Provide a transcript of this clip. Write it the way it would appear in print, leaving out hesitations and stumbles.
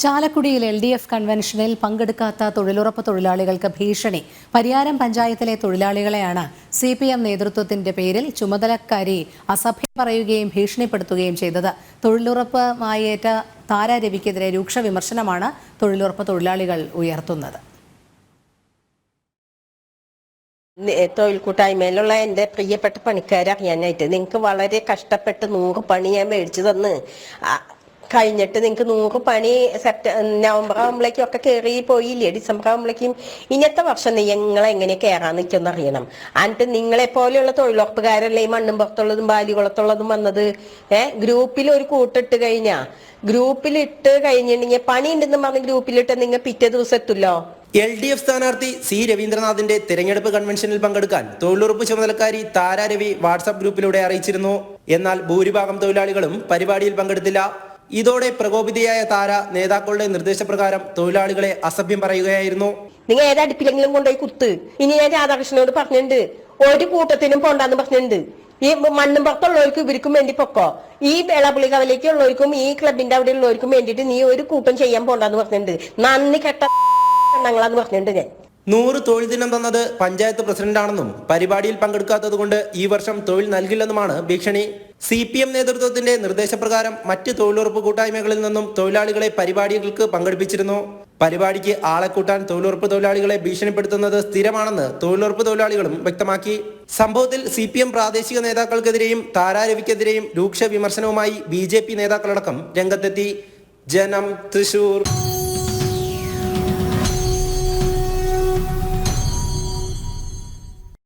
ചാലക്കുടിയിൽ LDF കൺവെൻഷനിൽ പങ്കെടുക്കാത്ത തൊഴിലുറപ്പ് തൊഴിലാളികൾക്ക് ഭീഷണി. പരിയാരം പഞ്ചായത്തിലെ തൊഴിലാളികളെയാണ് CPM നേതൃത്വത്തിന്റെ പേരിൽ ചുമതലക്കാരി അസഭ്യം പറയുകയും ഭീഷണിപ്പെടുത്തുകയും ചെയ്തത്. തൊഴിലുറപ്പുമായേറ്റ താര രവിക്കെതിരെ രൂക്ഷ വിമർശനമാണ് തൊഴിലുറപ്പ് തൊഴിലാളികൾ ഉയർത്തുന്നത്. തൊഴിൽ കൂട്ടായ്മയിലുള്ള എൻ്റെ പ്രിയപ്പെട്ട പണിക്കാരെ അറിയാനായിട്ട് നിങ്ങൾക്ക് വളരെ കഷ്ടപ്പെട്ട് 100 പണി ഞാൻ മേടിച്ചു തന്ന് കഴിഞ്ഞിട്ട് നിങ്ങൾക്ക് 100 പണി നവംബർ ആകുമ്പോഴേക്കും ഒക്കെ കയറി പോയില്ലേ, ഡിസംബർ ആകുമ്പോഴേക്കും ഇന്നത്തെ വർഷം നിങ്ങളെ എങ്ങനെ കയറാൻ നിൽക്കുമെന്ന് അറിയണം. എന്നിട്ട് നിങ്ങളെ പോലെയുള്ള തൊഴിലുറപ്പുകാരല്ലേ ഈ മണ്ണും പുറത്തുള്ളതും ബാലികുളത്തുള്ളതും വന്നത്. ഗ്രൂപ്പിൽ ഒരു കൂട്ടിട്ട് ഗ്രൂപ്പിലിട്ട് കഴിഞ്ഞിട്ടുണ്ടെങ്കിൽ പണി ഉണ്ടെന്ന് പറഞ്ഞ് ഗ്രൂപ്പിലിട്ട് നിങ്ങൾ പിറ്റേ ദിവസം എത്തുമല്ലോ. LDF സ്ഥാനാർത്ഥി C. രവീന്ദ്രനാഥിന്റെ തെരഞ്ഞെടുപ്പ് കൺവെൻഷനിൽ പങ്കെടുക്കാൻ തൊഴിലുറപ്പ് ചുമതലക്കാരി താര രവി വാട്സാപ്പ് ഗ്രൂപ്പിലൂടെ അറിയിച്ചിരുന്നു. എന്നാൽ ഭൂരിഭാഗം തൊഴിലാളികളും പരിപാടിയിൽ പങ്കെടുത്തില്ല. ഇതോടെ പ്രകോപിതയായ താര നേതാക്കളുടെ നിർദ്ദേശപ്രകാരം തൊഴിലാളികളെ അസഭ്യം പറയുകയായിരുന്നു. നിങ്ങൾ ഏത് അടുപ്പിലെങ്കിലും കൊണ്ടുപോയി കുത്ത്. ഇനി ഞാൻ രാധാകൃഷ്ണനോട് പറഞ്ഞിട്ടുണ്ട്, ഒരു കൂട്ടത്തിനും പോണ്ടാന്ന് പറഞ്ഞിട്ടുണ്ട്. ഈ മണ്ണും പുറത്തുള്ളവർക്കും ഇവർക്കും വേണ്ടി പൊക്കോ, ഈ വേളാപ്പള്ളി കവലേക്ക് ഉള്ളവർക്കും ഈ ക്ലബിന്റെ അവിടെ ഉള്ളവർക്കും വേണ്ടിയിട്ട് നീ ഒരു കൂട്ടം ചെയ്യാൻ പോണ്ടാന്ന് പറഞ്ഞിട്ടുണ്ട്. നന്ദി കെട്ട ഞങ്ങളാന്ന് പറഞ്ഞിട്ടുണ്ട്. ഞാൻ 100 തൊഴിൽ ദിനം തന്നത് പഞ്ചായത്ത് പ്രസിഡന്റാണെന്നും പരിപാടിയിൽ പങ്കെടുക്കാത്തതുകൊണ്ട് ഈ വർഷം തൊഴിൽ നൽകില്ലെന്നുമാണ് ഭീഷണി. CPM നേതൃത്വത്തിന്റെ നിർദ്ദേശപ്രകാരം മറ്റ് തൊഴിലുറപ്പ് കൂട്ടായ്മകളിൽ നിന്നും തൊഴിലാളികളെ പരിപാടികൾക്ക് പങ്കെടുപ്പിച്ചിരുന്നു. പരിപാടിക്ക് ആളെ കൂട്ടാൻ തൊഴിലുറപ്പ് തൊഴിലാളികളെ ഭീഷണിപ്പെടുത്തുന്നത് സ്ഥിരമാണെന്ന് തൊഴിലുറപ്പ് തൊഴിലാളികളും വ്യക്തമാക്കി. സംഭവത്തിൽ CPM പ്രാദേശിക നേതാക്കൾക്കെതിരെയും താര രവിക്കെതിരെയും രൂക്ഷ വിമർശനവുമായി BJP നേതാക്കളടക്കം രംഗത്തെത്തി. ജനം, തൃശൂർ.